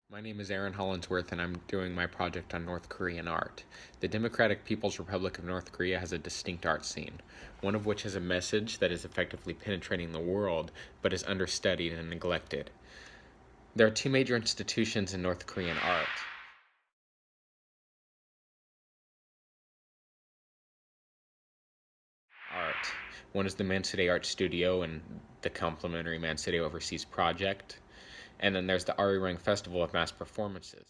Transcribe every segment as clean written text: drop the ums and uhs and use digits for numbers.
My name is Aaron Hollinsworth, and I'm doing my project on North Korean art. The Democratic People's Republic of North Korea has a distinct art scene, one of which has a message that is effectively penetrating the world, but is understudied and neglected. There are two major institutions in North Korean art. One is the Mansudae Art Studio and the complementary Mansudae Overseas Project, and then there's the Arirang Festival of Mass Performances.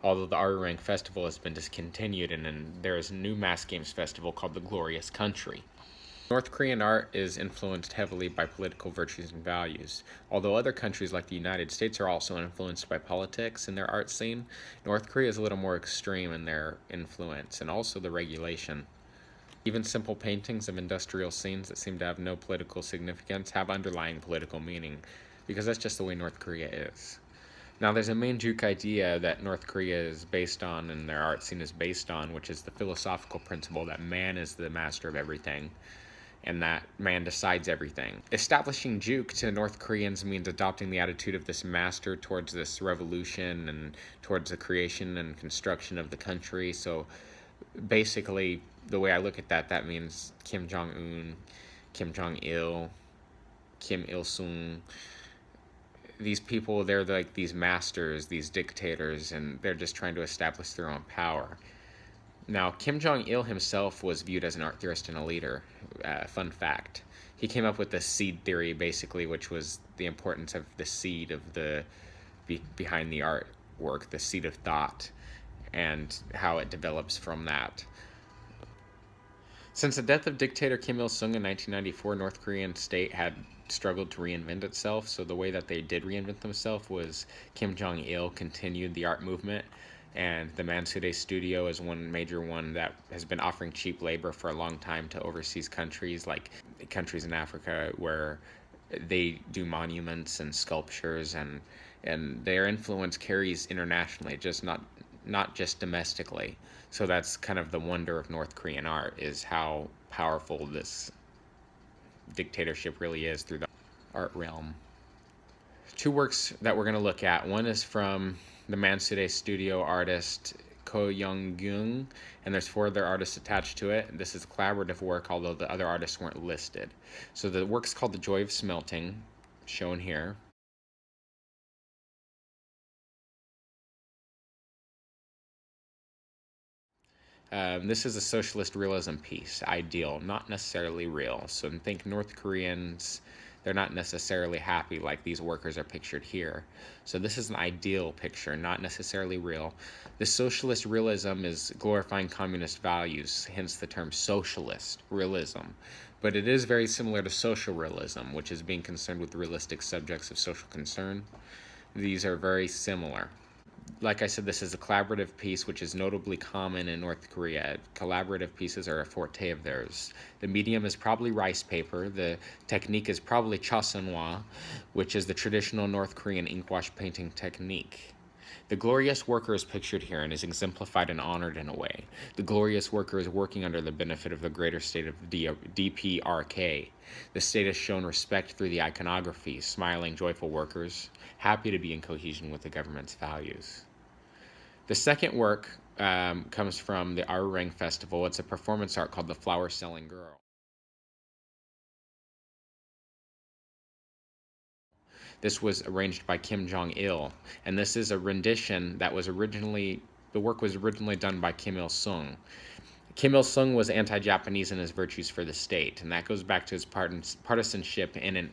Although the Arirang Festival has been discontinued, and then there is a new mass games festival called the Glorious Country. North Korean art is influenced heavily by political virtues and values. Although other countries like the United States are also influenced by politics in their art scene, North Korea is a little more extreme in their influence and also the regulation. Even simple paintings of industrial scenes that seem to have no political significance have underlying political meaning, because that's just the way North Korea is. Now, there's a main juke idea that North Korea is based on and their art scene is based on, which is the philosophical principle that man is the master of everything and that man decides everything. Establishing juke to North Koreans means adopting the attitude of this master towards this revolution and towards the creation and construction of the country. So basically, the way I look at that, that means Kim Jong-un, Kim Jong-il, Kim Il-sung. These people, they're like these masters, these dictators, and they're just trying to establish their own power. Now, Kim Jong-il himself was viewed as an art theorist and a leader. Fun fact. He came up with the seed theory, basically, which was the importance of the seed of the behind the artwork, the seed of thought, and how it develops from that. Since the death of dictator Kim Il-sung in 1994, North Korean state had struggled to reinvent itself. So the way that they did reinvent themselves was Kim Jong-il continued the art movement, and the Mansudae Studio is one major one that has been offering cheap labor for a long time to overseas countries, like countries in Africa where they do monuments and sculptures, and their influence carries internationally, just not just domestically. So that's kind of the wonder of North Korean art, is how powerful this dictatorship really is through the art realm. Two works that we're going to look at. One is from the Mansudae Studio artist Ko Young-gyung, and there's four other artists attached to it. This is a collaborative work, although the other artists weren't listed. So the work's called The Joy of Smelting, shown here. This is a socialist realism piece, ideal, not necessarily real. So think North Koreans, they're not necessarily happy like these workers are pictured here. So this is an ideal picture, not necessarily real. The socialist realism is glorifying communist values, hence the term socialist realism. But it is very similar to social realism, which is being concerned with realistic subjects of social concern. These are very similar. Like I said, this is a collaborative piece, which is notably common in North Korea. Collaborative pieces are a forte of theirs. The medium is probably rice paper. The technique is probably chosunwa, which is the traditional North Korean inkwash painting technique. The glorious worker is pictured here and is exemplified and honored in a way. The glorious worker is working under the benefit of the greater state of DPRK. The state has shown respect through the iconography, smiling, joyful workers, happy to be in cohesion with the government's values. The second work comes from the Arirang Festival. It's a performance art called The Flower Selling Girl. This was arranged by Kim Jong-il, and this is a rendition that was originally, the work was originally done by Kim Il-sung. Kim Il-sung was anti-Japanese in his virtues for the state, and that goes back to his partisanship in an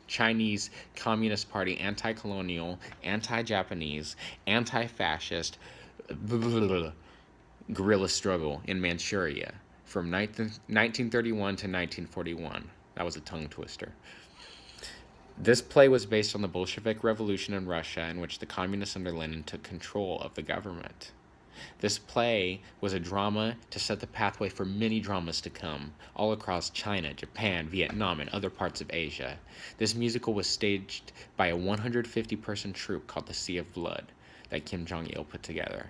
Chinese Communist Party anti-colonial, anti-Japanese, anti-fascist guerrilla struggle in Manchuria from 1931 to 1941. That was a tongue twister. This play was based on the Bolshevik Revolution in Russia, in which the communists under Lenin took control of the government. This play was a drama to set the pathway for many dramas to come, all across China, Japan, Vietnam, and other parts of Asia. This musical was staged by a 150-person troupe called the Sea of Blood that Kim Jong-il put together.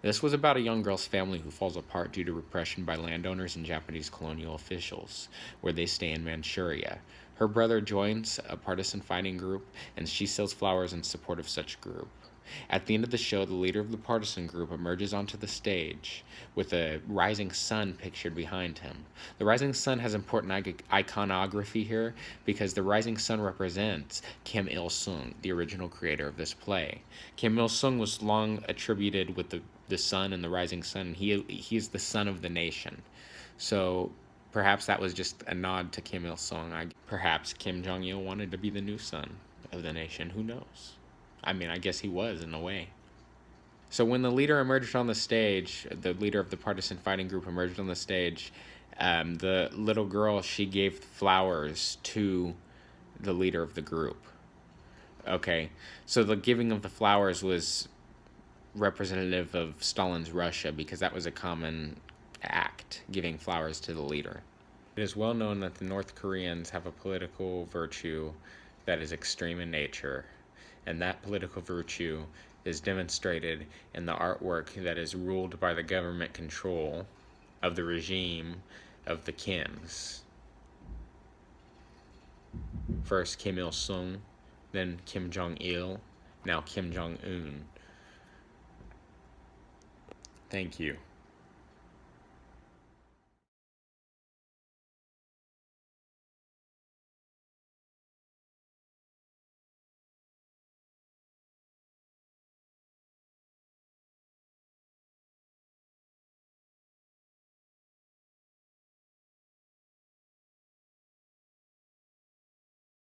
This was about a young girl's family who falls apart due to repression by landowners and Japanese colonial officials, where they stay in Manchuria. Her brother joins a partisan fighting group, and she sells flowers in support of such group. At the end of the show, the leader of the partisan group emerges onto the stage with a rising sun pictured behind him. The rising sun has important iconography here because the rising sun represents Kim Il-sung, the original creator of this play. Kim Il-sung was long attributed with the sun and the rising sun. He is the son of the nation. So perhaps that was just a nod to Kim Il-sung. Perhaps Kim Jong-il wanted to be the new son of the nation. Who knows? I mean, I guess he was in a way. So when the leader emerged on the stage, the leader of the partisan fighting group emerged on the stage, the little girl, she gave flowers to the leader of the group. Okay, so the giving of the flowers was representative of Stalin's Russia because that was a common act, giving flowers to the leader. It is well known that the North Koreans have a political virtue that is extreme in nature, and that political virtue is demonstrated in the artwork that is ruled by the government control of the regime of the Kims. First Kim Il-sung, then Kim Jong-il, now Kim Jong-un. Thank you.